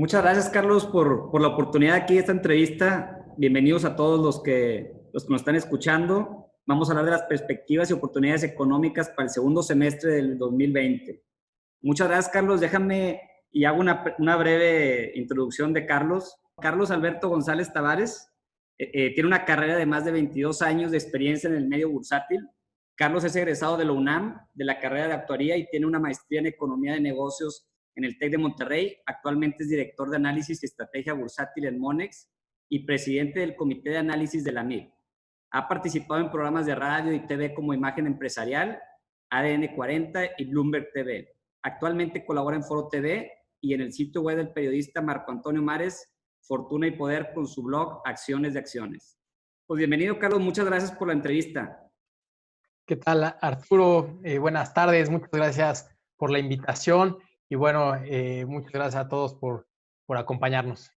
Muchas gracias, Carlos, por la oportunidad aquí de esta entrevista. Bienvenidos a todos los que nos están escuchando. Vamos a hablar de las perspectivas y oportunidades económicas para el segundo semestre del 2020. Muchas gracias, Carlos. Déjame y hago una breve introducción de Carlos. Carlos Alberto González Tavares tiene una carrera de más de 22 años de experiencia en el medio bursátil. Carlos es egresado de la UNAM, de la carrera de actuaría, y tiene una maestría en economía de negocios en el TEC de Monterrey. Actualmente es director de análisis y estrategia bursátil en Monex y presidente del comité de análisis de la MIB. Ha participado en programas de radio y TV como Imagen Empresarial, ADN 40 y Bloomberg TV. Actualmente colabora en Foro TV y en el sitio web del periodista Marco Antonio Mares, Fortuna y Poder, con su blog Acciones de Acciones. Pues bienvenido, Carlos. Muchas gracias por la entrevista. ¿Qué tal, Arturo? Buenas tardes. Muchas gracias por la invitación y bueno, muchas gracias a todos por acompañarnos.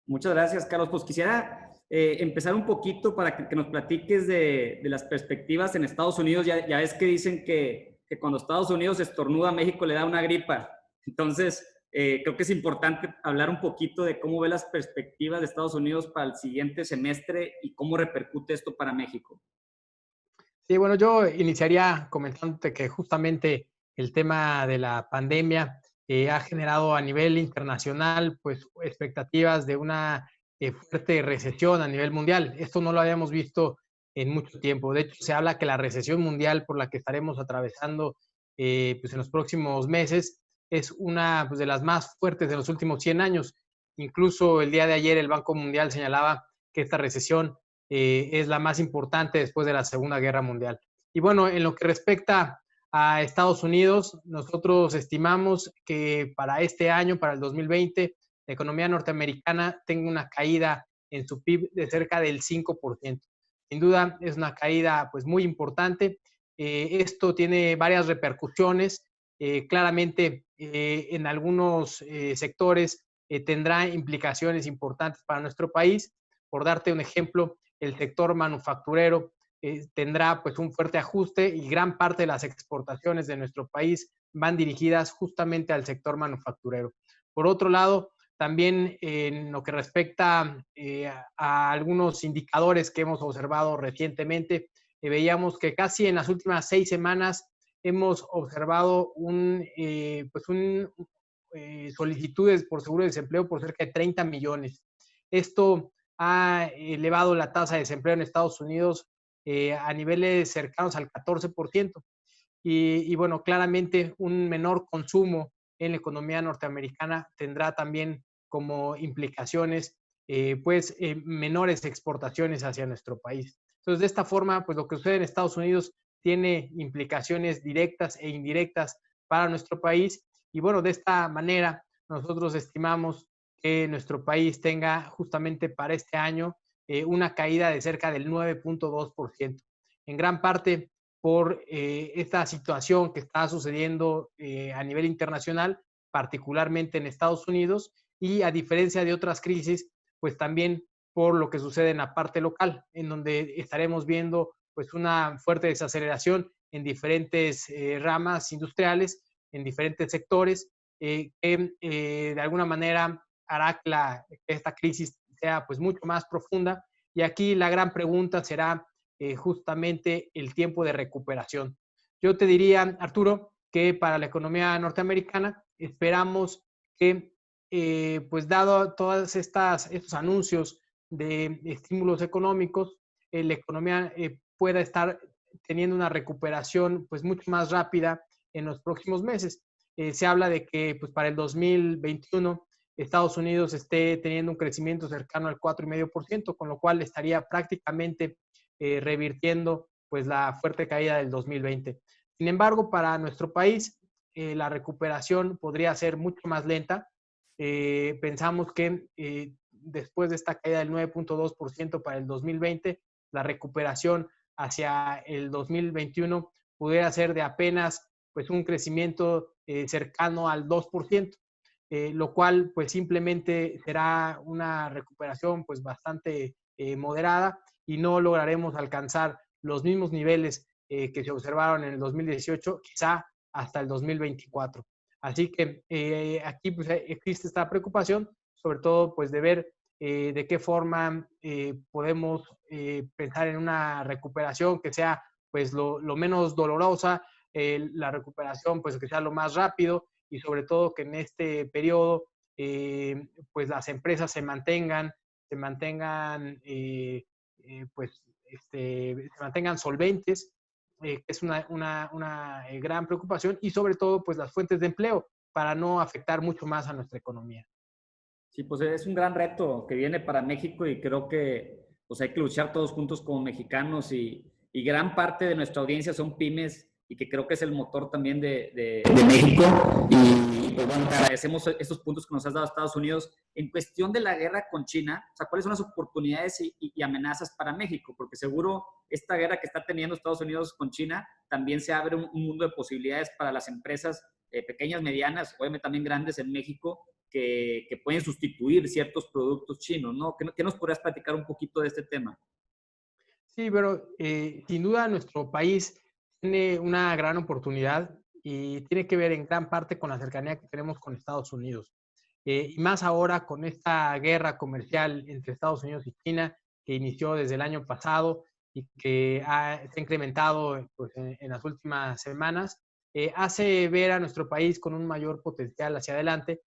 Muchas gracias, Carlos. Pues quisiera empezar un poquito para que nos platiques de las perspectivas en Estados Unidos. Ya ves que dicen que cuando Estados Unidos estornuda, a México le da una gripa. Entonces, creo que es importante hablar un poquito de cómo ve las perspectivas de Estados Unidos para el siguiente semestre y cómo repercute esto para México. Sí, bueno, yo iniciaría comentándote que justamente el tema de la pandemia ha generado a nivel internacional pues expectativas de una fuerte recesión a nivel mundial. Esto no lo habíamos visto en mucho tiempo. De hecho, se habla que la recesión mundial por la que estaremos atravesando pues en los próximos meses es una pues, de las más fuertes de los últimos 100 años. Incluso el día de ayer el Banco Mundial señalaba que esta recesión es la más importante después de la Segunda Guerra Mundial. Y bueno, en lo que respecta a Estados Unidos, nosotros estimamos que para este año, para el 2020, la economía norteamericana tenga una caída en su PIB de cerca del 5%. Sin duda, es una caída pues muy importante. Esto tiene varias repercusiones. Claramente, en algunos sectores tendrá implicaciones importantes para nuestro país. Por darte un ejemplo, el sector manufacturero tendrá pues un fuerte ajuste y gran parte de las exportaciones de nuestro país van dirigidas justamente al sector manufacturero. Por otro lado, también en lo que respecta a algunos indicadores que hemos observado recientemente, veíamos que casi en las últimas 6 semanas hemos observado solicitudes por seguro de desempleo por cerca de 30 millones. Esto ha elevado la tasa de desempleo en Estados Unidos a niveles cercanos al 14%. Y bueno, claramente un menor consumo en la economía norteamericana tendrá también como implicaciones menores exportaciones hacia nuestro país. Entonces, de esta forma, pues lo que sucede en Estados Unidos tiene implicaciones directas e indirectas para nuestro país. Y bueno, de esta manera, nosotros estimamos que nuestro país tenga justamente para este año una caída de cerca del 9.2%. En gran parte por esta situación que está sucediendo a nivel internacional, particularmente en Estados Unidos, y a diferencia de otras crisis, pues también por lo que sucede en la parte local, en donde estaremos viendo pues una fuerte desaceleración en diferentes ramas industriales, en diferentes sectores, que de alguna manera hará que esta crisis sea pues mucho más profunda. Y aquí la gran pregunta será justamente el tiempo de recuperación. Yo te diría, Arturo, que para la economía norteamericana esperamos que, pues dado todos estos anuncios de estímulos económicos, la economía pueda estar teniendo una recuperación pues mucho más rápida en los próximos meses. Se habla de que pues para el 2021 Estados Unidos esté teniendo un crecimiento cercano al 4,5%, con lo cual estaría prácticamente revirtiendo pues la fuerte caída del 2020. Sin embargo, para nuestro país, la recuperación podría ser mucho más lenta. Pensamos que después de esta caída del 9.2% para el 2020, la recuperación hacia el 2021 pudiera ser de apenas pues un crecimiento cercano al 2%. Lo cual pues simplemente será una recuperación pues bastante moderada y no lograremos alcanzar los mismos niveles que se observaron en el 2018, quizá hasta el 2024. Así que aquí pues, existe esta preocupación, sobre todo pues de ver de qué forma podemos pensar en una recuperación que sea pues lo menos dolorosa, la recuperación pues que sea lo más rápido y sobre todo que en este periodo pues las empresas se mantengan solventes, que es una gran preocupación, y sobre todo pues las fuentes de empleo para no afectar mucho más a nuestra economía. Sí, pues es un gran reto que viene para México y creo que pues hay que luchar todos juntos como mexicanos y gran parte de nuestra audiencia son pymes y que creo que es el motor también de México. Y pues bueno, te agradecemos estos puntos que nos has dado a Estados Unidos. En cuestión de la guerra con China, o sea, ¿cuáles son las oportunidades y amenazas para México? Porque seguro esta guerra que está teniendo Estados Unidos con China también se abre un mundo de posibilidades para las empresas pequeñas, medianas, obviamente también grandes en México, que pueden sustituir ciertos productos chinos, ¿no? ¿Qué nos podrías platicar un poquito de este tema? Sí, pero sin duda nuestro país tiene una gran oportunidad y tiene que ver en gran parte con la cercanía que tenemos con Estados Unidos. Y más ahora con esta guerra comercial entre Estados Unidos y China que inició desde el año pasado y que se ha incrementado pues, en las últimas semanas, hace ver a nuestro país con un mayor potencial hacia adelante,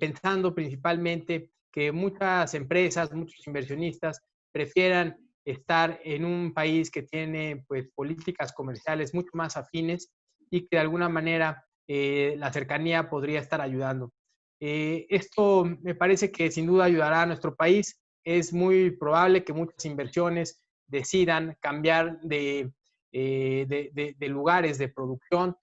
pensando principalmente que muchas empresas, muchos inversionistas prefieran estar en un país que tiene pues, políticas comerciales mucho más afines y que de alguna manera la cercanía podría estar ayudando. Esto me parece que sin duda ayudará a nuestro país. Es muy probable que muchas inversiones decidan cambiar de lugares de producción,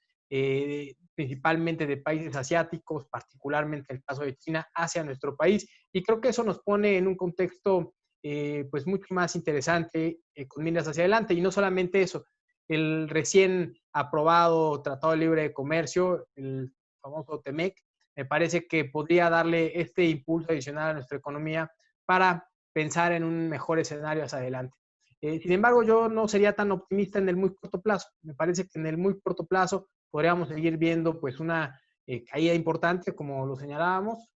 principalmente de países asiáticos, particularmente el caso de China, hacia nuestro país. Y creo que eso nos pone en un contexto pues mucho más interesante con miras hacia adelante. Y no solamente eso, el recién aprobado Tratado Libre de Comercio, el famoso TEMEC, me parece que podría darle este impulso adicional a nuestra economía para pensar en un mejor escenario hacia adelante. Sin embargo, yo no sería tan optimista en el muy corto plazo. Me parece que en el muy corto plazo podríamos seguir viendo pues una caída importante, como lo señalábamos,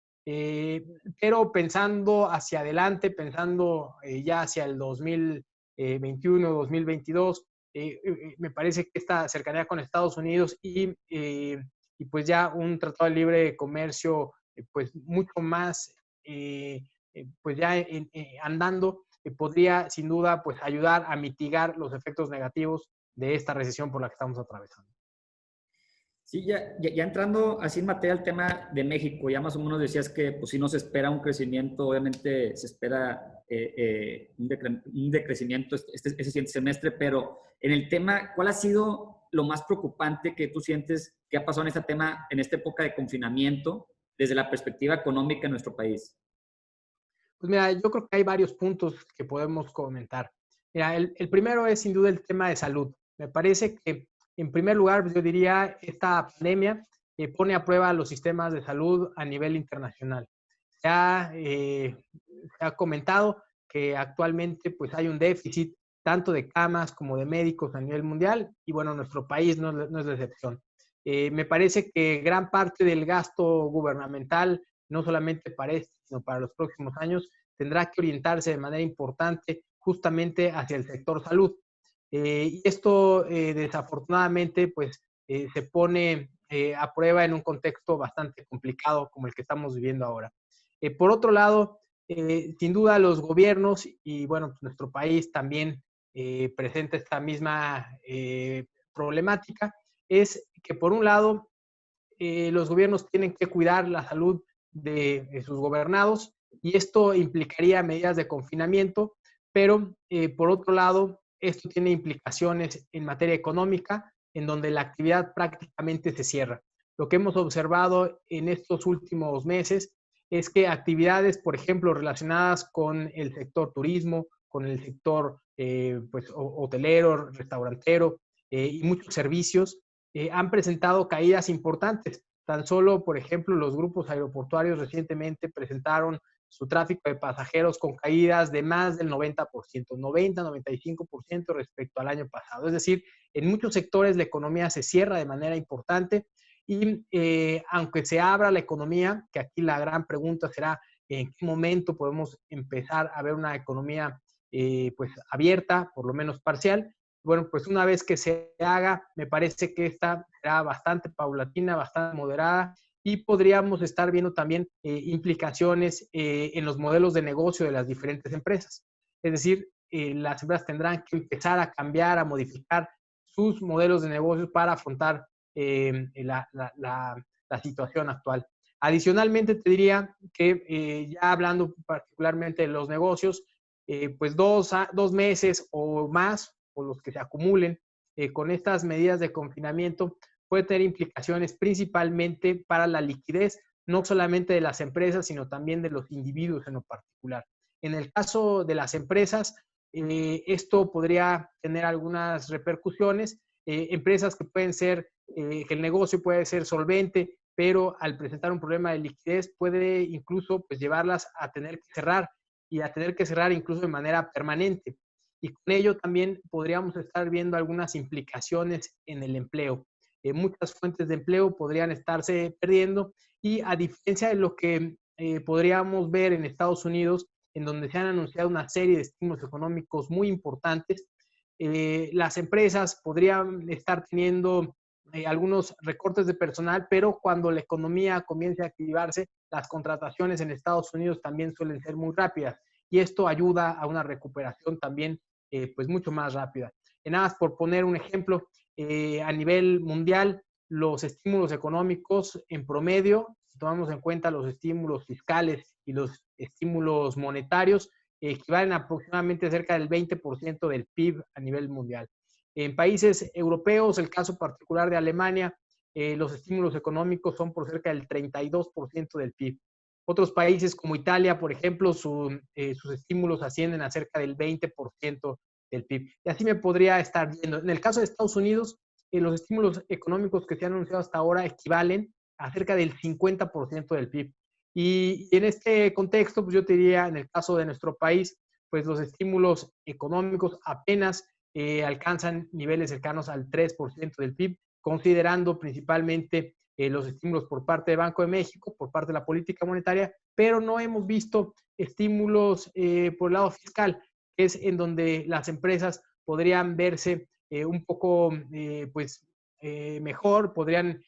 pero pensando hacia adelante, pensando ya hacia el 2021, 2022, me parece que esta cercanía con Estados Unidos y pues ya un tratado de libre comercio pues mucho más pues ya andando podría sin duda pues ayudar a mitigar los efectos negativos de esta recesión por la que estamos atravesando. Sí, ya entrando así en materia al tema de México, ya más o menos decías que pues sí nos espera un crecimiento, obviamente se espera un decrecimiento este siguiente semestre, pero en el tema, ¿cuál ha sido lo más preocupante que tú sientes que ha pasado en este tema, en esta época de confinamiento, desde la perspectiva económica en nuestro país? Pues mira, yo creo que hay varios puntos que podemos comentar. Mira, el primero es sin duda el tema de salud. Me parece que, en primer lugar, pues yo diría, esta pandemia pone a prueba los sistemas de salud a nivel internacional. Se ha comentado que actualmente pues hay un déficit tanto de camas como de médicos a nivel mundial y bueno, nuestro país no es la excepción. Me parece que gran parte del gasto gubernamental, no solamente para este, sino para los próximos años, tendrá que orientarse de manera importante justamente hacia el sector salud. Y esto desafortunadamente pues se pone a prueba en un contexto bastante complicado como el que estamos viviendo ahora. Por otro lado, sin duda los gobiernos y bueno, pues nuestro país también presenta esta misma problemática, es que por un lado los gobiernos tienen que cuidar la salud de sus gobernados y esto implicaría medidas de confinamiento, pero por otro lado, esto tiene implicaciones en materia económica, en donde la actividad prácticamente se cierra. Lo que hemos observado en estos últimos meses es que actividades, por ejemplo, relacionadas con el sector turismo, con el sector pues, hotelero, restaurantero y muchos servicios, han presentado caídas importantes. Tan solo, por ejemplo, los grupos aeroportuarios recientemente presentaron su tráfico de pasajeros con caídas de más del 90%, 90-95% respecto al año pasado. Es decir, en muchos sectores la economía se cierra de manera importante Y aunque se abra la economía, que aquí la gran pregunta será en qué momento podemos empezar a ver una economía pues abierta, por lo menos parcial. Bueno, pues una vez que se haga, me parece que esta será bastante paulatina, bastante moderada y podríamos estar viendo también implicaciones en los modelos de negocio de las diferentes empresas. Es decir, las empresas tendrán que empezar a cambiar, a modificar sus modelos de negocios para afrontar la situación actual. Adicionalmente, te diría que ya hablando particularmente de los negocios, pues 2 meses o más, o los que se acumulen con estas medidas de confinamiento, puede tener implicaciones principalmente para la liquidez, no solamente de las empresas, sino también de los individuos en lo particular. En el caso de las empresas, esto podría tener algunas repercusiones, empresas que pueden ser, que el negocio puede ser solvente, pero al presentar un problema de liquidez puede incluso pues, llevarlas a tener que cerrar y a tener que cerrar incluso de manera permanente. Y con ello también podríamos estar viendo algunas implicaciones en el empleo. Muchas fuentes de empleo podrían estarse perdiendo y a diferencia de lo que podríamos ver en Estados Unidos, en donde se han anunciado una serie de estímulos económicos muy importantes, las empresas podrían estar teniendo algunos recortes de personal, pero cuando la economía comience a activarse, las contrataciones en Estados Unidos también suelen ser muy rápidas y esto ayuda a una recuperación también pues mucho más rápida. Y nada más por poner un ejemplo, a nivel mundial, los estímulos económicos en promedio, si tomamos en cuenta los estímulos fiscales y los estímulos monetarios, equivalen a aproximadamente cerca del 20% del PIB a nivel mundial. En países europeos, el caso particular de Alemania, los estímulos económicos son por cerca del 32% del PIB. Otros países como Italia, por ejemplo, sus estímulos ascienden a cerca del 20% del PIB. Y así me podría estar viendo. En el caso de Estados Unidos, los estímulos económicos que se han anunciado hasta ahora equivalen a cerca del 50% del PIB. Y en este contexto, pues yo te diría, en el caso de nuestro país, pues los estímulos económicos apenas alcanzan niveles cercanos al 3% del PIB, considerando principalmente los estímulos por parte del Banco de México, por parte de la política monetaria, pero no hemos visto estímulos por el lado fiscal, que es en donde las empresas podrían verse un poco pues, mejor, podrían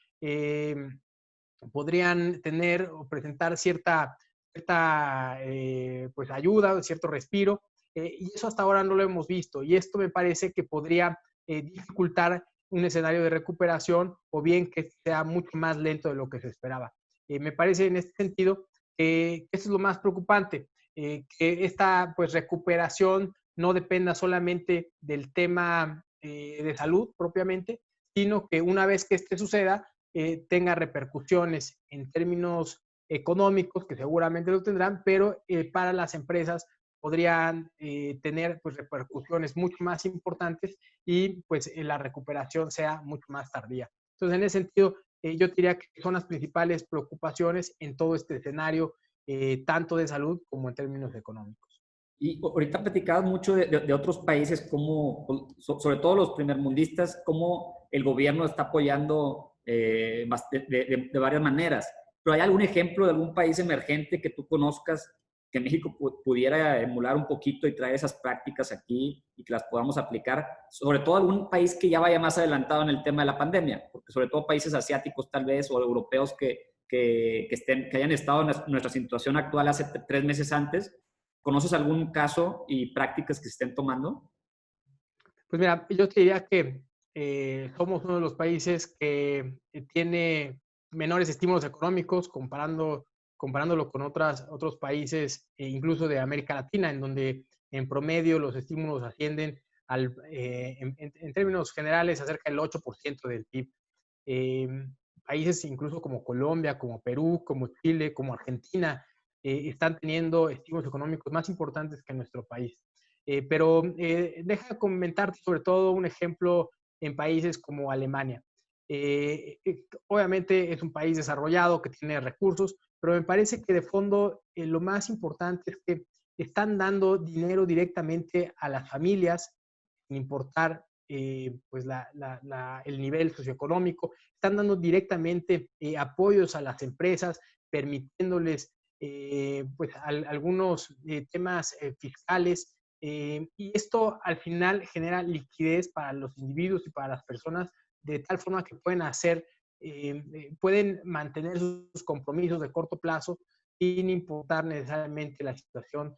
tener o presentar cierta pues ayuda, cierto respiro, y eso hasta ahora no lo hemos visto, y esto me parece que podría dificultar un escenario de recuperación o bien que sea mucho más lento de lo que se esperaba. Me parece en este sentido que esto es lo más preocupante, que esta pues recuperación no dependa solamente del tema de salud propiamente, sino que una vez que este suceda, tenga repercusiones en términos económicos, que seguramente lo tendrán, pero para las empresas podrían tener pues, repercusiones mucho más importantes y pues la recuperación sea mucho más tardía. Entonces, en ese sentido, yo diría que son las principales preocupaciones en todo este escenario, tanto de salud como en términos económicos. Y ahorita platicabas mucho de otros países, como, sobre todo los primermundistas, cómo el gobierno está apoyando de varias maneras. Pero ¿hay algún ejemplo de algún país emergente que tú conozcas que México pudiera emular un poquito y traer esas prácticas aquí y que las podamos aplicar? Sobre todo algún país que ya vaya más adelantado en el tema de la pandemia, porque sobre todo países asiáticos tal vez o europeos que hayan estado en nuestra situación actual hace 3 meses antes. ¿Conoces algún caso y prácticas que se estén tomando? Pues mira, yo te diría que somos uno de los países que tiene menores estímulos económicos comparándolo con otros países, incluso de América Latina, en donde en promedio los estímulos ascienden en términos generales a cerca del 8% del PIB. Eh, Países incluso como Colombia, como Perú, como Chile, como Argentina, están teniendo estímulos económicos más importantes que nuestro país. Pero deja comentarte sobre todo un ejemplo en países como Alemania. Obviamente es un país desarrollado que tiene recursos, pero me parece que de fondo lo más importante es que están dando dinero directamente a las familias, sin importar pues el nivel socioeconómico, están dando directamente apoyos a las empresas, permitiéndoles pues algunos temas fiscales, y esto al final genera liquidez para los individuos y para las personas, de tal forma que pueden mantener sus compromisos de corto plazo sin importar necesariamente la situación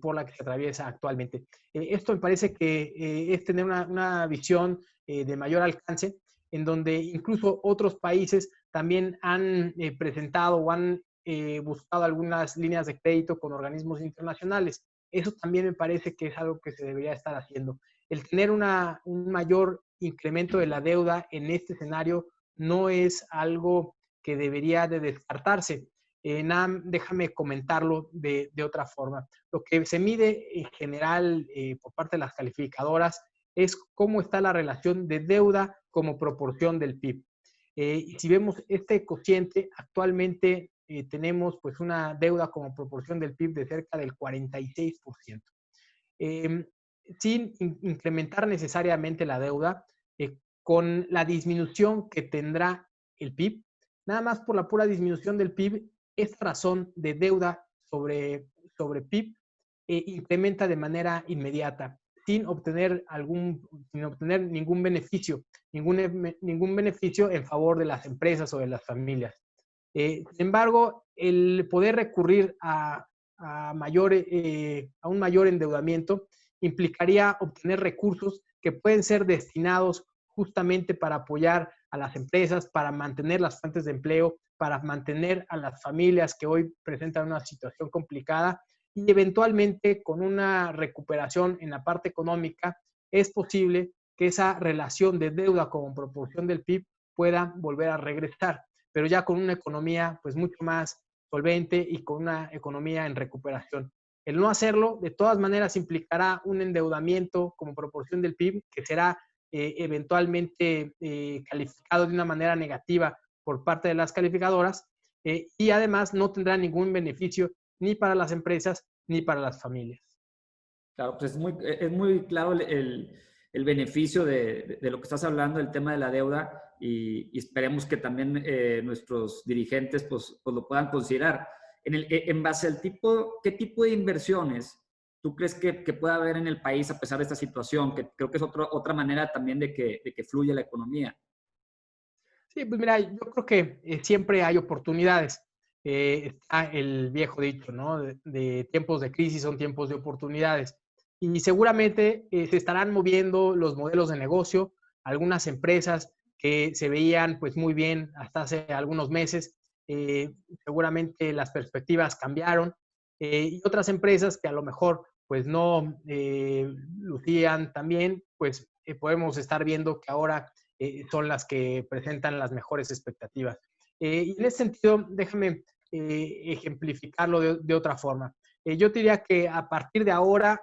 por la que se atraviesa actualmente. Esto me parece que es tener una visión de mayor alcance, en donde incluso otros países también han presentado o han buscado algunas líneas de crédito con organismos internacionales. Eso también me parece que es algo que se debería estar haciendo. El tener un mayor incremento de la deuda en este escenario no es algo que debería de descartarse. Déjame comentarlo de otra forma. Lo que se mide en general por parte de las calificadoras es cómo está la relación de deuda como proporción del PIB. Y si vemos este cociente, actualmente tenemos pues una deuda como proporción del PIB de cerca del 46%. Sin incrementar necesariamente la deuda, con la disminución que tendrá el PIB, nada más por la pura disminución del PIB, esta razón de deuda sobre PIB incrementa de manera inmediata, sin obtener ningún beneficio, ningún beneficio en favor de las empresas o de las familias. Sin embargo, el poder recurrir a un mayor endeudamiento implicaría obtener recursos que pueden ser destinados justamente para apoyar a las empresas, para mantener las fuentes de empleo, para mantener a las familias que hoy presentan una situación complicada, y eventualmente con una recuperación en la parte económica es posible que esa relación de deuda como proporción del PIB pueda volver a regresar, pero ya con una economía pues mucho más solvente y con una economía en recuperación. El no hacerlo, de todas maneras, implicará un endeudamiento como proporción del PIB que será eventualmente calificado de una manera negativa por parte de las calificadoras, y además no tendrá ningún beneficio ni para las empresas ni para las familias. Claro, pues es muy claro el beneficio de lo que estás hablando, del tema de la deuda, y esperemos que también nuestros dirigentes pues lo puedan considerar. En base al ¿qué tipo de inversiones tú crees que pueda haber en el país a pesar de esta situación? Que creo que es otra manera también de que fluya la economía. Sí, pues mira, yo creo que siempre hay oportunidades. Está el viejo dicho, ¿no? De tiempos de crisis son tiempos de oportunidades. Y seguramente se estarán moviendo los modelos de negocio. Algunas empresas que se veían pues muy bien hasta hace algunos meses, seguramente las perspectivas cambiaron. Y otras empresas que a lo mejor pues no lucían tan bien, pues podemos estar viendo que ahora son las que presentan las mejores expectativas. Y en ese sentido, déjame ejemplificarlo de otra forma. Yo te diría que a partir de ahora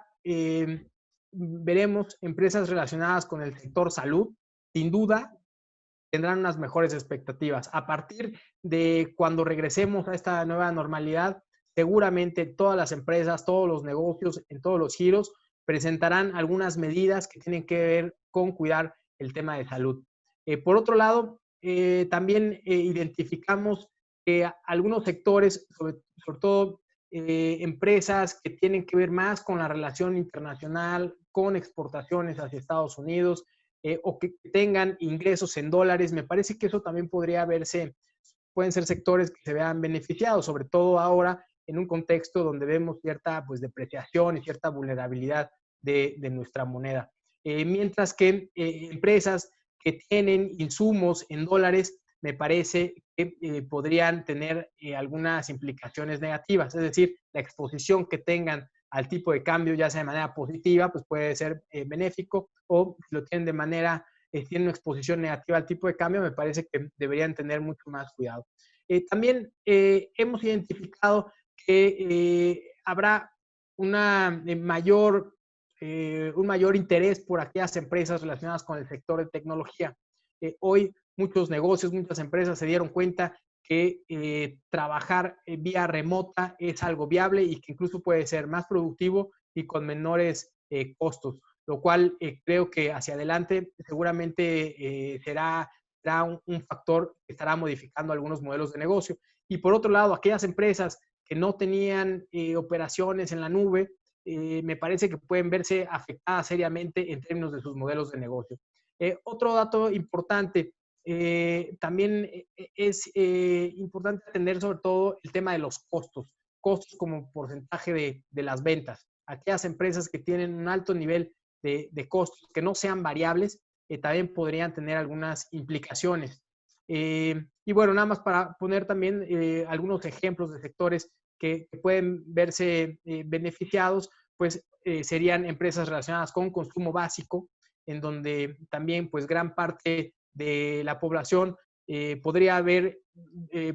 veremos empresas relacionadas con el sector salud, sin duda, tendrán unas mejores expectativas. A partir de cuando regresemos a esta nueva normalidad, seguramente todas las empresas, todos los negocios, en todos los giros, presentarán algunas medidas que tienen que ver con cuidar el tema de salud. Por otro lado, también identificamos que algunos sectores, sobre todo empresas que tienen que ver más con la relación internacional, con exportaciones hacia Estados Unidos, o que tengan ingresos en dólares, me parece que eso también podría verse, pueden ser sectores que se vean beneficiados, sobre todo ahora en un contexto donde vemos cierta pues, depreciación y cierta vulnerabilidad de nuestra moneda. Mientras que empresas que tienen insumos en dólares, me parece que podrían tener algunas implicaciones negativas, es decir, la exposición que tengan al tipo de cambio, ya sea de manera positiva, pues puede ser benéfico, o si lo tienen de manera, tienen una exposición negativa al tipo de cambio, me parece que deberían tener mucho más cuidado. También hemos identificado que habrá una un mayor interés por aquellas empresas relacionadas con el sector de tecnología. Hoy muchos negocios, muchas empresas se dieron cuenta que trabajar vía remota es algo viable y que incluso puede ser más productivo y con menores costos. lo cual creo que hacia adelante seguramente será un factor que estará modificando algunos modelos de negocio. Y por otro lado, aquellas empresas que no tenían operaciones en la nube, me parece que pueden verse afectadas seriamente en términos de sus modelos de negocio. Otro dato importante, también es importante atender sobre todo el tema de los costos como porcentaje de las ventas. Aquellas empresas que tienen un alto nivel de costos que no sean variables, también podrían tener algunas implicaciones. Y bueno, nada más para poner también algunos ejemplos de sectores que pueden verse beneficiados, pues serían empresas relacionadas con consumo básico, en donde también pues gran parte de la población podría haber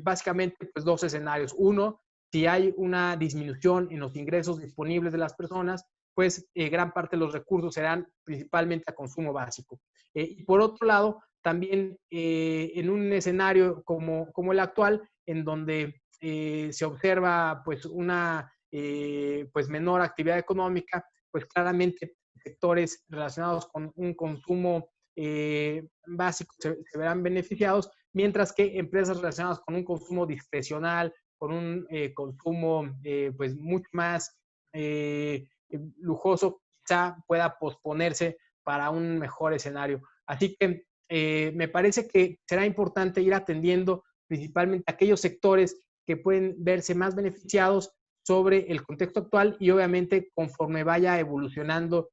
básicamente pues dos escenarios. Uno, si hay una disminución en los ingresos disponibles de las personas, pues gran parte de los recursos serán principalmente a consumo básico. Y por otro lado, también en un escenario como el actual, en donde se observa pues una pues menor actividad económica, pues claramente sectores relacionados con un consumo básico se verán beneficiados, mientras que empresas relacionadas con un consumo discrecional, con un consumo pues mucho más lujoso, quizá pueda posponerse para un mejor escenario. Así que me parece que será importante ir atendiendo principalmente aquellos sectores que pueden verse más beneficiados sobre el contexto actual y obviamente conforme vaya evolucionando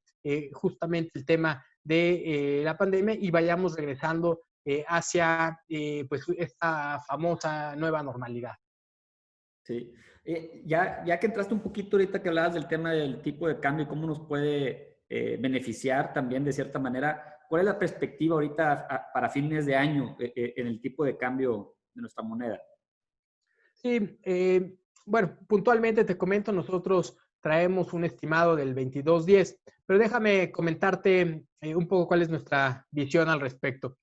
justamente el tema de la pandemia y vayamos regresando hacia pues esta famosa nueva normalidad. Sí. Ya que entraste un poquito ahorita que hablabas del tema del tipo de cambio y cómo nos puede beneficiar también de cierta manera, ¿cuál es la perspectiva ahorita para fines de año en el tipo de cambio de nuestra moneda? Sí, bueno, puntualmente te comento, nosotros traemos un estimado del 22.10, pero déjame comentarte un poco cuál es nuestra visión al respecto.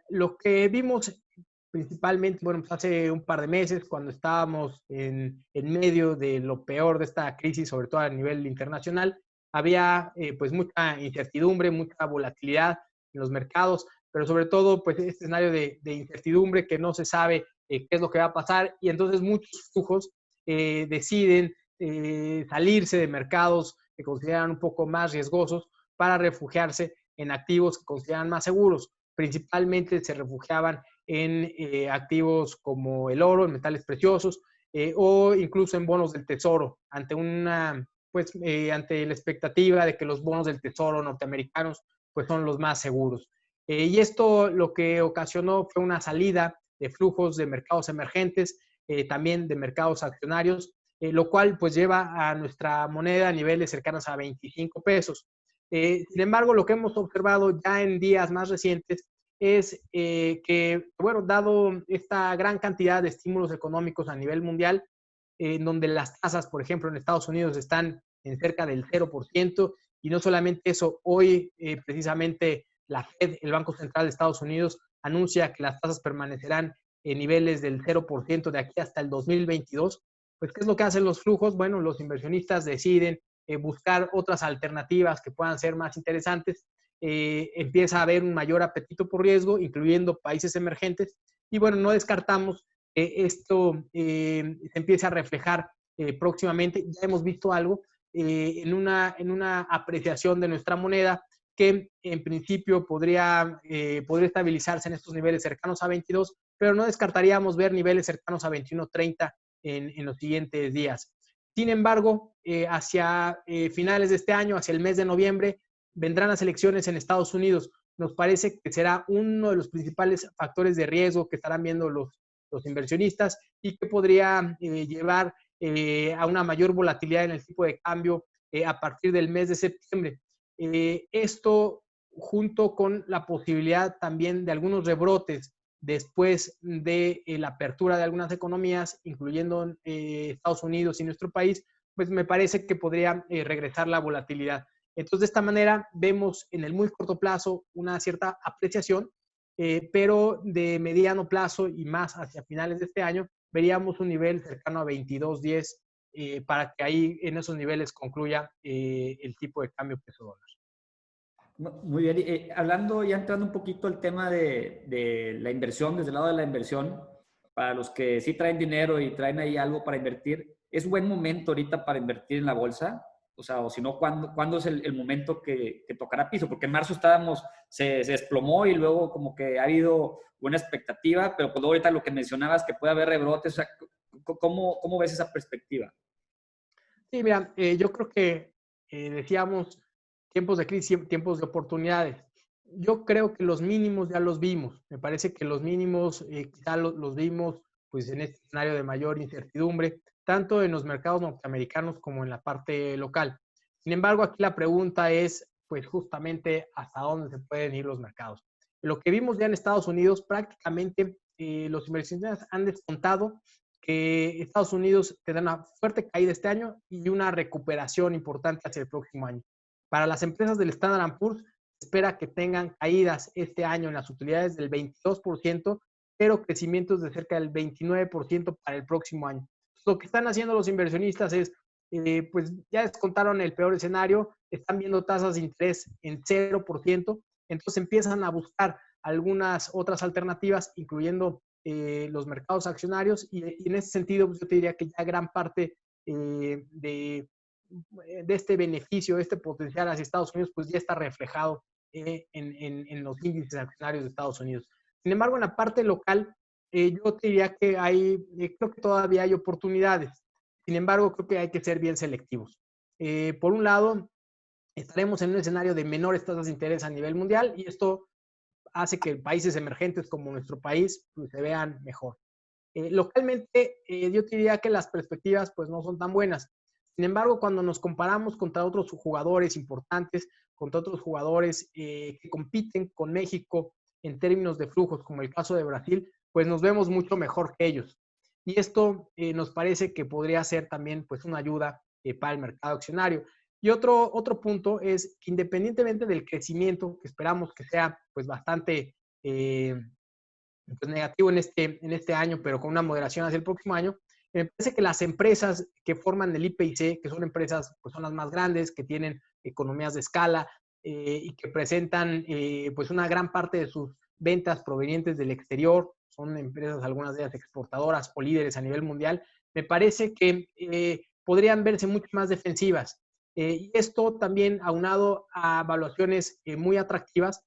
Lo que vimos principalmente, bueno, pues hace un par de meses, cuando estábamos en medio de lo peor de esta crisis, sobre todo a nivel internacional, había pues mucha incertidumbre, mucha volatilidad en los mercados, pero sobre todo pues este escenario de incertidumbre que no se sabe qué es lo que va a pasar y entonces muchos flujos deciden salirse de mercados que consideran un poco más riesgosos para refugiarse en activos que consideran más seguros. Principalmente se refugiaban en activos como el oro, en metales preciosos o incluso en bonos del tesoro ante ante la expectativa de que los bonos del tesoro norteamericanos pues son los más seguros. Y esto lo que ocasionó fue una salida de flujos de mercados emergentes, también de mercados accionarios, lo cual pues lleva a nuestra moneda a niveles cercanos a 25 pesos. Sin embargo, lo que hemos observado ya en días más recientes es que, bueno, dado esta gran cantidad de estímulos económicos a nivel mundial, en donde las tasas, por ejemplo, en Estados Unidos están en cerca del 0%, y no solamente eso, hoy precisamente la Fed, el Banco Central de Estados Unidos, anuncia que las tasas permanecerán en niveles del 0% de aquí hasta el 2022, pues ¿qué es lo que hacen los flujos? Bueno, los inversionistas deciden buscar otras alternativas que puedan ser más interesantes, empieza a haber un mayor apetito por riesgo, incluyendo países emergentes, y bueno, no descartamos que esto se empiece a reflejar próximamente. Ya hemos visto algo en una apreciación de nuestra moneda que en principio podría estabilizarse en estos niveles cercanos a 22, pero no descartaríamos ver niveles cercanos a 21.30 en los siguientes días. Sin embargo, hacia finales de este año, hacia el mes de noviembre, vendrán las elecciones en Estados Unidos. Nos parece que será uno de los principales factores de riesgo que estarán viendo los inversionistas y que podría llevar a una mayor volatilidad en el tipo de cambio a partir del mes de septiembre. Esto junto con la posibilidad también de algunos rebrotes después de la apertura de algunas economías, incluyendo Estados Unidos y nuestro país, pues me parece que podría regresar la volatilidad. Entonces, de esta manera, vemos en el muy corto plazo una cierta apreciación, pero de mediano plazo y más hacia finales de este año, veríamos un nivel cercano a 22.10 para que ahí en esos niveles concluya el tipo de cambio peso dólar. Muy bien. Hablando, ya entrando un poquito al tema de la inversión, desde el lado de la inversión, para los que sí traen dinero y traen ahí algo para invertir, ¿es buen momento ahorita para invertir en la bolsa? O sea, o si no, ¿cuándo es el momento que tocará piso? Porque en marzo se desplomó y luego como que ha habido buena expectativa, pero pues luego ahorita lo que mencionabas, que puede haber rebrotes, o sea, ¿cómo ves esa perspectiva? Sí, mira, yo creo que decíamos tiempos de crisis, tiempos de oportunidades. Yo creo que los mínimos ya los vimos. Me parece que los mínimos quizá los vimos pues en este escenario de mayor incertidumbre, tanto en los mercados norteamericanos como en la parte local. Sin embargo, aquí la pregunta es pues justamente hasta dónde se pueden ir los mercados. Lo que vimos ya en Estados Unidos, prácticamente los inversionistas han descontado que Estados Unidos tendrá una fuerte caída este año y una recuperación importante hacia el próximo año. Para las empresas del Standard Poor's, se espera que tengan caídas este año en las utilidades del 22%, pero crecimientos de cerca del 29% para el próximo año. Lo que están haciendo los inversionistas es, pues ya descontaron el peor escenario, están viendo tasas de interés en 0%, entonces empiezan a buscar algunas otras alternativas, incluyendo los mercados accionarios y en ese sentido pues yo te diría que ya gran parte de este beneficio, de este potencial hacia Estados Unidos, pues ya está reflejado en los índices accionarios de Estados Unidos. Sin embargo, en la parte local, yo te diría que creo que todavía hay oportunidades. Sin embargo, creo que hay que ser bien selectivos. Por un lado, estaremos en un escenario de menores tasas de interés a nivel mundial y esto hace que países emergentes como nuestro país pues, se vean mejor. Localmente, yo te diría que las perspectivas pues no son tan buenas. Sin embargo, cuando nos comparamos contra otros jugadores importantes, contra otros jugadores que compiten con México en términos de flujos, como el caso de Brasil, pues nos vemos mucho mejor que ellos. Y esto nos parece que podría ser también pues una ayuda para el mercado accionario. Y otro punto es que independientemente del crecimiento que esperamos que sea pues bastante pues negativo en este año, pero con una moderación hacia el próximo año, me parece que las empresas que forman el IPIC, que son empresas, pues son las más grandes, que tienen economías de escala y que presentan pues una gran parte de sus ventas provenientes del exterior, son empresas, algunas de ellas exportadoras o líderes a nivel mundial, me parece que podrían verse mucho más defensivas. Y esto también aunado a evaluaciones muy atractivas,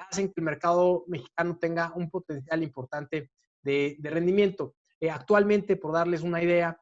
hacen que el mercado mexicano tenga un potencial importante de rendimiento. Actualmente, por darles una idea,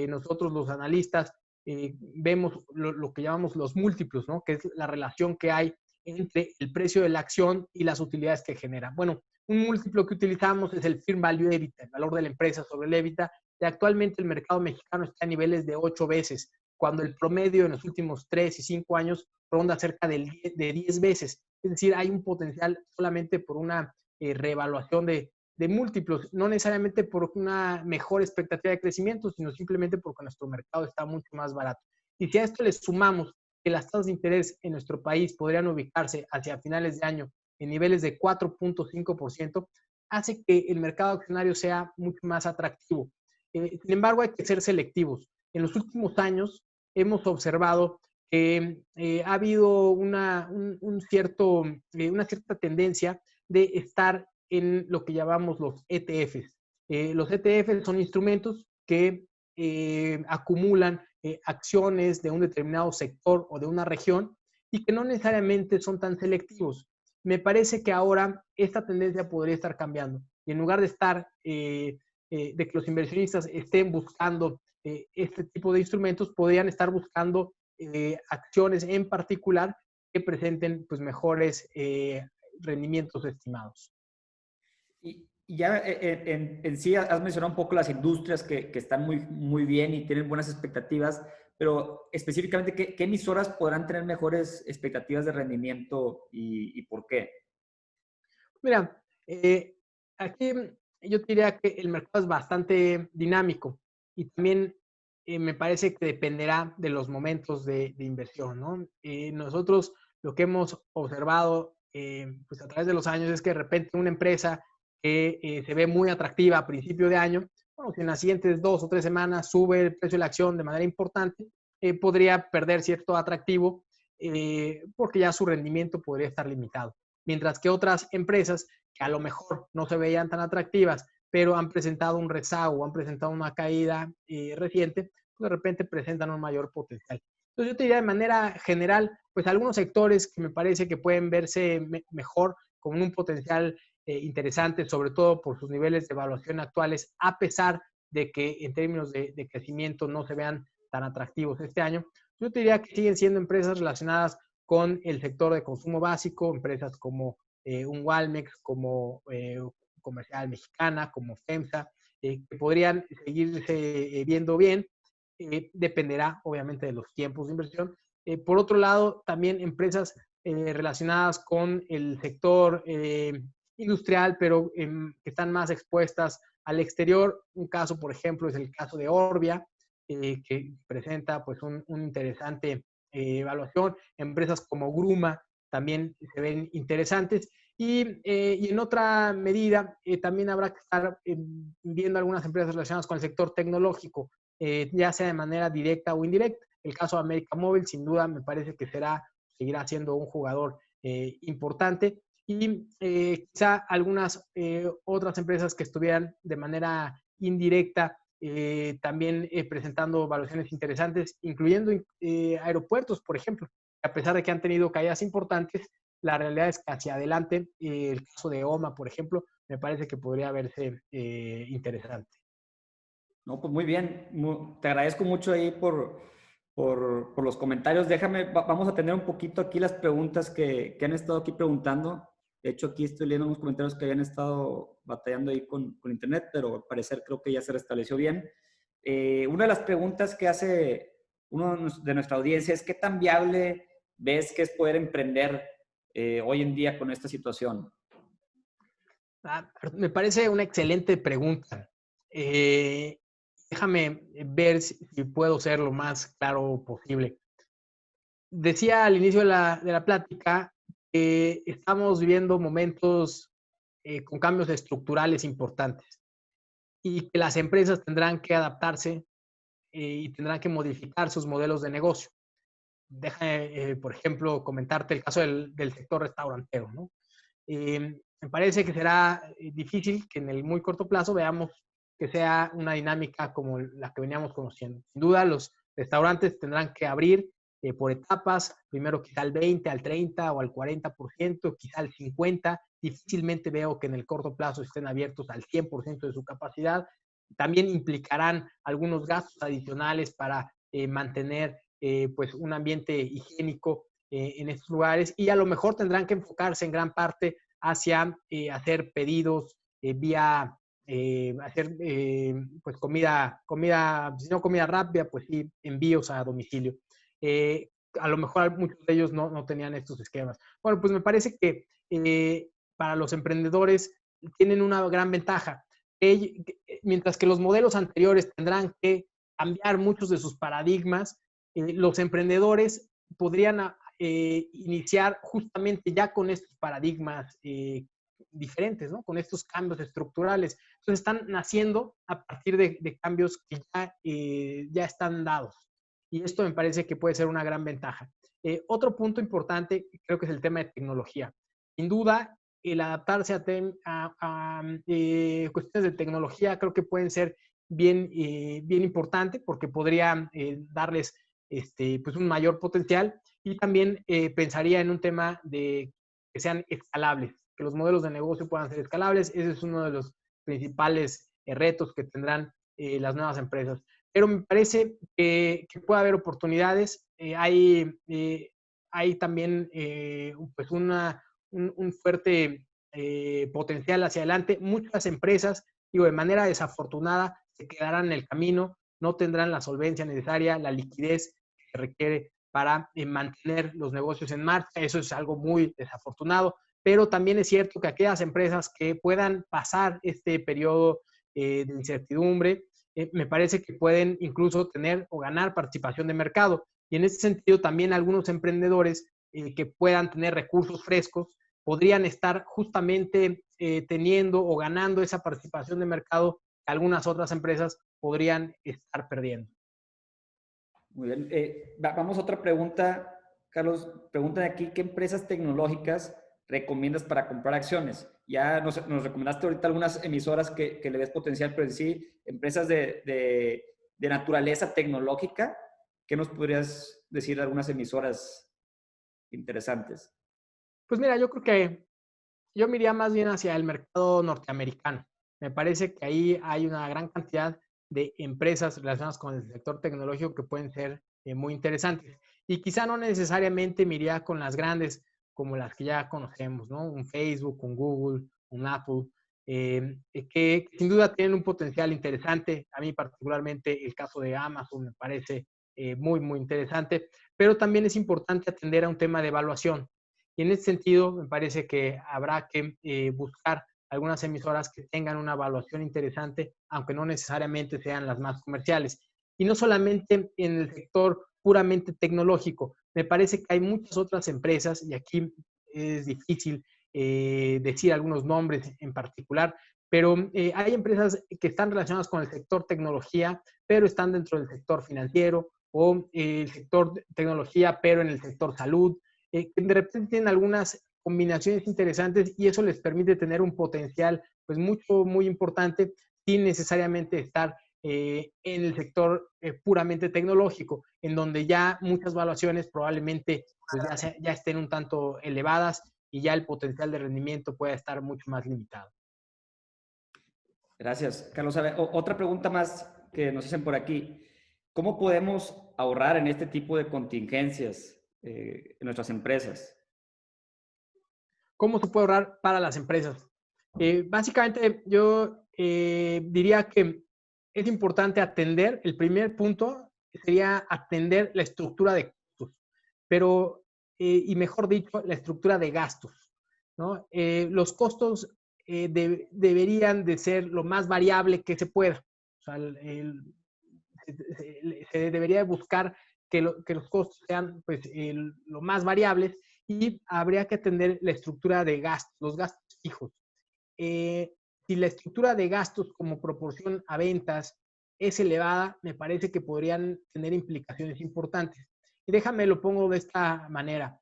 nosotros los analistas vemos lo que llamamos los múltiplos, ¿no? Que es la relación que hay entre el precio de la acción y las utilidades que genera. Bueno, un múltiplo que utilizamos es el Firm Value EBITDA, el valor de la empresa sobre el EBITDA, y actualmente el mercado mexicano está a niveles de 8 veces, cuando el promedio en los últimos 3 y 5 años ronda cerca de 10 veces. Es decir, hay un potencial solamente por una reevaluación de múltiplos, no necesariamente por una mejor expectativa de crecimiento, sino simplemente porque nuestro mercado está mucho más barato. Y si a esto le sumamos que las tasas de interés en nuestro país podrían ubicarse hacia finales de año en niveles de 4.5%, hace que el mercado accionario sea mucho más atractivo. Sin embargo, hay que ser selectivos. En los últimos años hemos observado que ha habido una cierta tendencia de estar en lo que llamamos los ETFs. Los ETFs son instrumentos que acumulan acciones de un determinado sector o de una región y que no necesariamente son tan selectivos. Me parece que ahora esta tendencia podría estar cambiando y en lugar de estar, de que los inversionistas estén buscando este tipo de instrumentos, podrían estar buscando acciones en particular que presenten pues, mejores rendimientos estimados. Y ya en sí has mencionado un poco las industrias que están muy bien y tienen buenas expectativas, pero específicamente, ¿qué emisoras podrán tener mejores expectativas de rendimiento y por qué? Mira, aquí yo diría que el mercado es bastante dinámico y también me parece que dependerá de los momentos de inversión, ¿no? Nosotros lo que hemos observado pues a través de los años es que de repente una empresa que se ve muy atractiva a principio de año, bueno, que en las siguientes 2 o 3 semanas sube el precio de la acción de manera importante, podría perder cierto atractivo porque ya su rendimiento podría estar limitado. Mientras que otras empresas que a lo mejor no se veían tan atractivas, pero han presentado un rezago, han presentado una caída reciente, pues de repente presentan un mayor potencial. Entonces yo te diría de manera general, pues algunos sectores que me parece que pueden verse mejor con un potencial interesante, sobre todo por sus niveles de evaluación actuales, a pesar de que en términos de crecimiento no se vean tan atractivos este año. Yo te diría que siguen siendo empresas relacionadas con el sector de consumo básico, empresas como un Walmex, como Comercial Mexicana, como FEMSA, que podrían seguirse viendo bien. Dependerá, obviamente, de los tiempos de inversión. Por otro lado, también empresas relacionadas con el sector industrial, pero que están más expuestas al exterior. Un caso, por ejemplo, es el caso de Orbia, que presenta pues un interesante evaluación. Empresas como Gruma también se ven interesantes. Y en otra medida, también habrá que estar viendo algunas empresas relacionadas con el sector tecnológico, ya sea de manera directa o indirecta. El caso de América Móvil, sin duda, me parece que seguirá siendo un jugador importante. Y quizá algunas otras empresas que estuvieran de manera indirecta también presentando evaluaciones interesantes, incluyendo aeropuertos, por ejemplo. A pesar de que han tenido caídas importantes, la realidad es que hacia adelante, el caso de OMA, por ejemplo, me parece que podría verse interesante. No, pues muy bien. Te agradezco mucho ahí por los comentarios. Déjame, vamos a tener un poquito aquí las preguntas que han estado aquí preguntando. De hecho, aquí estoy leyendo unos comentarios que habían estado batallando ahí con internet, pero al parecer creo que ya se restableció bien. Una de las preguntas que hace uno de nuestra audiencia es: ¿qué tan viable ves que es poder emprender hoy en día con esta situación? Me parece una excelente pregunta. Déjame ver si puedo ser lo más claro posible. Decía al inicio de la plática que estamos viviendo momentos con cambios estructurales importantes y que las empresas tendrán que adaptarse y tendrán que modificar sus modelos de negocio. Déjame, por ejemplo, comentarte el caso del sector restaurantero, ¿no? Me parece que será difícil que en el muy corto plazo veamos que sea una dinámica como la que veníamos conociendo. Sin duda, los restaurantes tendrán que abrir por etapas, primero quizá al 20, al 30 o al 40%, quizá al 50%. Difícilmente veo que en el corto plazo estén abiertos al 100% de su capacidad. También implicarán algunos gastos adicionales para mantener pues un ambiente higiénico en estos lugares, y a lo mejor tendrán que enfocarse en gran parte hacia hacer pedidos vía hacer pues comida, si no comida rápida, pues sí, envíos a domicilio. A lo mejor muchos de ellos no tenían estos esquemas. Bueno, pues me parece que para los emprendedores tienen una gran ventaja. Mientras que los modelos anteriores tendrán que cambiar muchos de sus paradigmas, los emprendedores podrían iniciar justamente ya con estos paradigmas diferentes, ¿no? Con estos cambios estructurales. Entonces están naciendo a partir de cambios que ya están dados. Y esto me parece que puede ser una gran ventaja. Otro punto importante creo que es el tema de tecnología. Sin duda, el adaptarse a cuestiones de tecnología creo que pueden ser bien importante, porque podría darles pues un mayor potencial. Y también pensaría en un tema de que sean escalables, que los modelos de negocio puedan ser escalables. Ese es uno de los principales retos que tendrán las nuevas empresas. Pero me parece que puede haber oportunidades. Hay también pues un fuerte potencial hacia adelante. Muchas empresas, digo, de manera desafortunada, se quedarán en el camino, no tendrán la solvencia necesaria, la liquidez que se requiere para mantener los negocios en marcha. Eso es algo muy desafortunado, pero también es cierto que aquellas empresas que puedan pasar este periodo de incertidumbre, me parece que pueden incluso tener o ganar participación de mercado. Y en ese sentido, también algunos emprendedores que puedan tener recursos frescos podrían estar justamente teniendo o ganando esa participación de mercado que algunas otras empresas podrían estar perdiendo. Muy bien. Vamos a otra pregunta Carlos, preguntan aquí, ¿qué empresas tecnológicas recomiendas para comprar acciones? Ya nos recomendaste ahorita algunas emisoras que le ves potencial, pero sí, empresas de naturaleza tecnológica, ¿qué nos podrías decir de algunas emisoras interesantes? Pues mira, yo creo que yo me iría más bien hacia el mercado norteamericano. Me parece que ahí hay una gran cantidad de empresas relacionadas con el sector tecnológico que pueden ser muy interesantes. Y quizá no necesariamente me iría con las grandes como las que ya conocemos, ¿no? Un Facebook, un Google, un Apple, que sin duda tienen un potencial interesante. A mí particularmente el caso de Amazon me parece muy, muy interesante, pero también es importante atender a un tema de evaluación. Y en ese sentido, me parece que habrá que buscar algunas emisoras que tengan una evaluación interesante, aunque no necesariamente sean las más comerciales. Y no solamente en el sector puramente tecnológico. Me parece que hay muchas otras empresas, y aquí es difícil decir algunos nombres en particular, pero hay empresas que están relacionadas con el sector tecnología, pero están dentro del sector financiero, o el sector tecnología, pero en el sector salud, que de repente tienen algunas combinaciones interesantes y eso les permite tener un potencial pues muy importante sin necesariamente estar en el sector puramente tecnológico, en donde ya muchas valuaciones probablemente pues ya estén un tanto elevadas y ya el potencial de rendimiento pueda estar mucho más limitado. Gracias, Carlos. A ver, otra pregunta más que nos hacen por aquí. ¿Cómo podemos ahorrar en este tipo de contingencias en nuestras empresas? ¿Cómo se puede ahorrar para las empresas? Básicamente, yo diría que es importante atender, el primer punto sería atender la estructura de costos, pero, y mejor dicho, la estructura de gastos, ¿no? Los costos deberían de ser lo más variable que se pueda. O sea, se debería buscar que los costos sean pues, lo más variables y habría que atender la estructura de gastos, los gastos fijos. Eh, si la estructura de gastos como proporción a ventas es elevada, me parece que podrían tener implicaciones importantes. Y déjame lo pongo de esta manera.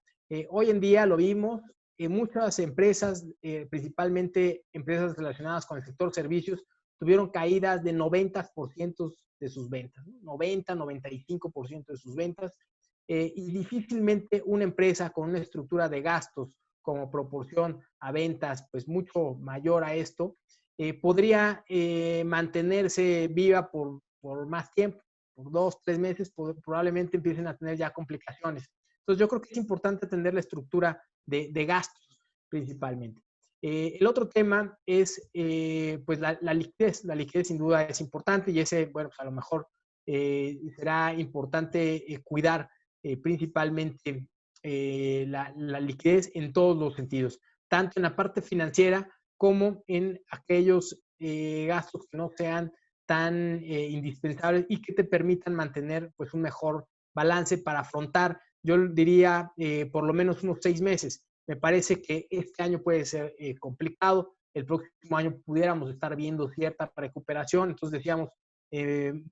Hoy en día lo vimos, muchas empresas, principalmente empresas relacionadas con el sector servicios, tuvieron caídas de 90% de sus ventas, ¿no? 90, 95% de sus ventas. Y difícilmente una empresa con una estructura de gastos como proporción a ventas, pues mucho mayor a esto, podría mantenerse viva por más tiempo, por 2, 3 meses, probablemente empiecen a tener ya complicaciones. Entonces yo creo que es importante atender la estructura de gastos principalmente. El otro tema es pues la liquidez. La liquidez sin duda es importante y ese, bueno, pues a lo mejor será importante cuidar principalmente la liquidez en todos los sentidos, tanto en la parte financiera como en aquellos gastos que no sean tan indispensables y que te permitan mantener pues un mejor balance para afrontar, yo diría, por lo menos unos 6 meses. Me parece que este año puede ser complicado, el próximo año pudiéramos estar viendo cierta recuperación, entonces decíamos,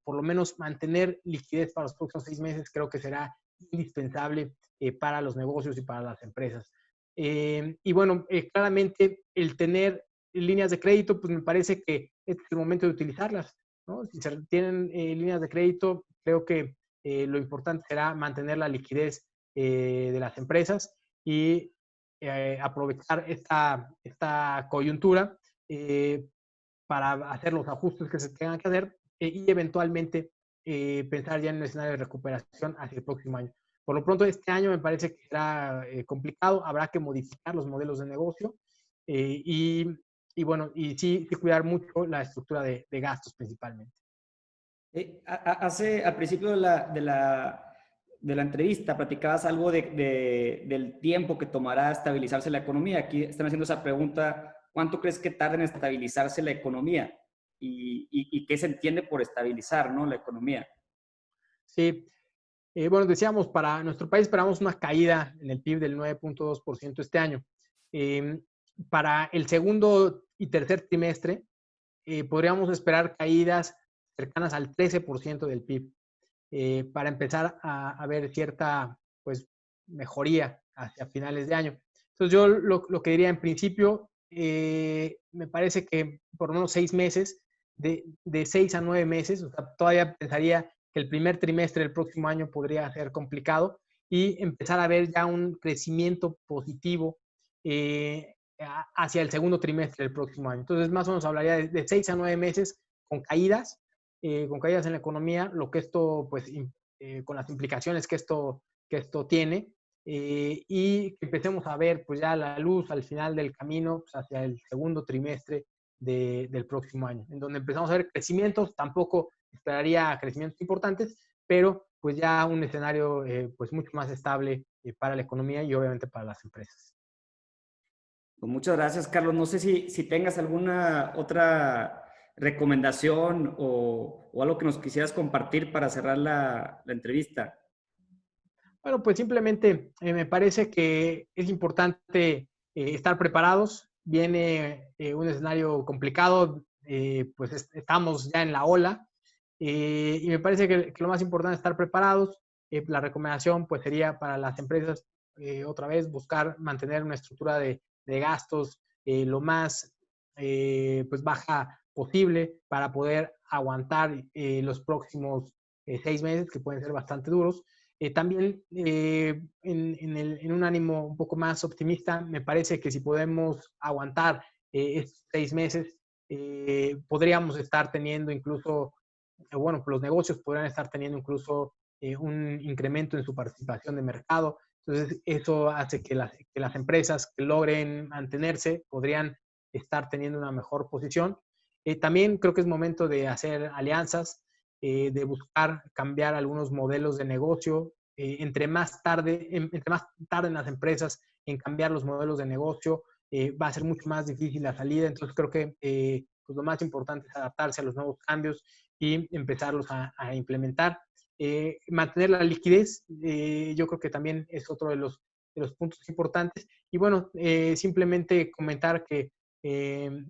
por lo menos mantener liquidez para los próximos 6 meses creo que será indispensable para los negocios y para las empresas. Y bueno, claramente el tener líneas de crédito, pues me parece que es el momento de utilizarlas, ¿no? Si se tienen líneas de crédito, creo que lo importante será mantener la liquidez de las empresas y aprovechar esta coyuntura para hacer los ajustes que se tengan que hacer y eventualmente pensar ya en un escenario de recuperación hacia el próximo año. Por lo pronto, este año me parece que será complicado, habrá que modificar los modelos de negocio y bueno, y sí cuidar mucho la estructura de gastos principalmente. Al principio de la entrevista platicabas algo del tiempo que tomará estabilizarse la economía. Aquí están haciendo esa pregunta, ¿cuánto crees que tarda en estabilizarse la economía? ¿Y qué se entiende por estabilizar, ¿no? La economía. Sí, bueno, decíamos, para nuestro país esperamos una caída en el PIB del 9.2% este año. Para el segundo y tercer trimestre, podríamos esperar caídas cercanas al 13% del PIB para empezar a ver cierta pues, mejoría hacia finales de año. Entonces yo lo que diría en principio, me parece que por lo menos 6 meses, de 6 a 9 meses, o sea, todavía pensaría que el primer trimestre del próximo año podría ser complicado y empezar a ver ya un crecimiento positivo hacia el segundo trimestre del próximo año. Entonces, más o menos hablaría de 6 a 9 meses con caídas en la economía, lo que esto, pues, con las implicaciones que esto tiene, y que empecemos a ver, pues, ya la luz al final del camino, pues, hacia el segundo trimestre del próximo año, en donde empezamos a ver crecimientos, tampoco esperaría crecimientos importantes, pero pues ya un escenario pues mucho más estable para la economía y obviamente para las empresas. Pues muchas gracias, Carlos. No sé si tengas alguna otra recomendación o algo que nos quisieras compartir para cerrar la entrevista. Bueno, pues simplemente me parece que es importante estar preparados. Viene un escenario complicado, pues estamos ya en la ola y me parece que lo más importante es estar preparados. La recomendación pues sería para las empresas otra vez buscar mantener una estructura de gastos lo más pues baja posible para poder aguantar los próximos 6 meses que pueden ser bastante duros. También en un ánimo un poco más optimista, me parece que si podemos aguantar estos 6 meses, podríamos estar teniendo incluso, bueno, los negocios podrían estar teniendo incluso un incremento en su participación de mercado. Entonces, eso hace que las empresas que logren mantenerse podrían estar teniendo una mejor posición. También creo que es momento de hacer alianzas, de buscar cambiar algunos modelos de negocio. Entre más tarden las empresas en cambiar los modelos de negocio, va a ser mucho más difícil la salida. Entonces creo que pues lo más importante es adaptarse a los nuevos cambios y empezarlos a implementar. Mantener la liquidez, yo creo que también es otro de los puntos importantes. Y bueno, simplemente comentar que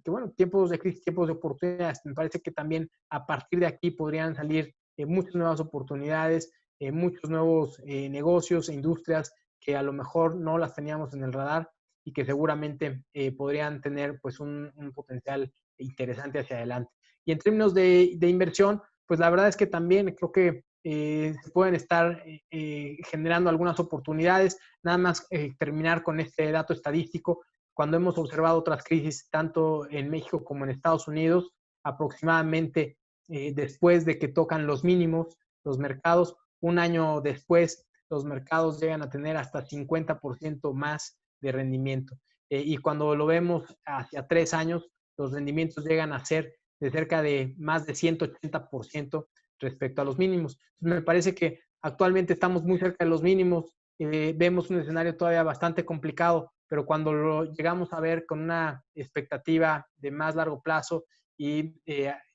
bueno, tiempos de crisis, tiempos de oportunidades, me parece que también a partir de aquí podrían salir muchas nuevas oportunidades, muchos nuevos negocios e industrias que a lo mejor no las teníamos en el radar y que seguramente podrían tener pues un potencial interesante hacia adelante. Y en términos de inversión, pues la verdad es que también creo que se pueden estar generando algunas oportunidades. Nada más terminar con este dato estadístico. Cuando hemos observado otras crisis, tanto en México como en Estados Unidos, aproximadamente después de que tocan los mínimos, los mercados, un año después, los mercados llegan a tener hasta 50% más de rendimiento. Y cuando lo vemos hacia 3 años, los rendimientos llegan a ser de cerca de más de 180% respecto a los mínimos. Entonces, me parece que actualmente estamos muy cerca de los mínimos, vemos un escenario todavía bastante complicado, pero cuando lo llegamos a ver con una expectativa de más largo plazo y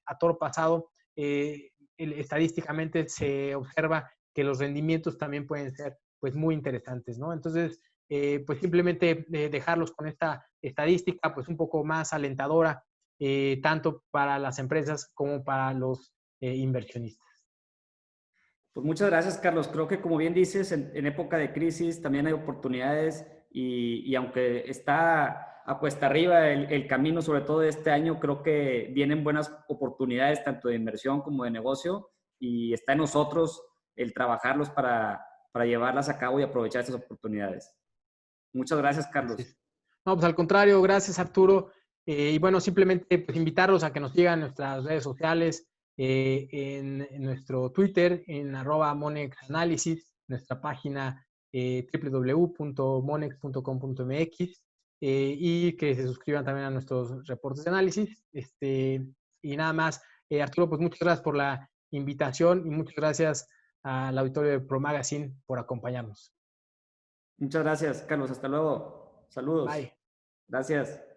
a toro pasado, estadísticamente se observa que los rendimientos también pueden ser pues muy interesantes, ¿no? Entonces, pues simplemente dejarlos con esta estadística pues un poco más alentadora, tanto para las empresas como para los inversionistas. Pues muchas gracias, Carlos. Creo que como bien dices, en época de crisis también hay oportunidades y aunque está a cuesta arriba el camino, sobre todo de este año, creo que vienen buenas oportunidades tanto de inversión como de negocio y está en nosotros el trabajarlos para llevarlas a cabo y aprovechar esas oportunidades. Muchas gracias, Carlos. No, pues al contrario, gracias Arturo. Y bueno, simplemente pues invitarlos a que nos sigan en nuestras redes sociales, en nuestro Twitter, en @monexanálisis, nuestra página www.monex.com.mx, y que se suscriban también a nuestros reportes de análisis. Y nada más, Arturo, pues muchas gracias por la invitación y muchas gracias al auditorio de Pro Magazine por acompañarnos. Muchas gracias, Carlos. Hasta luego. Saludos. Bye. Gracias.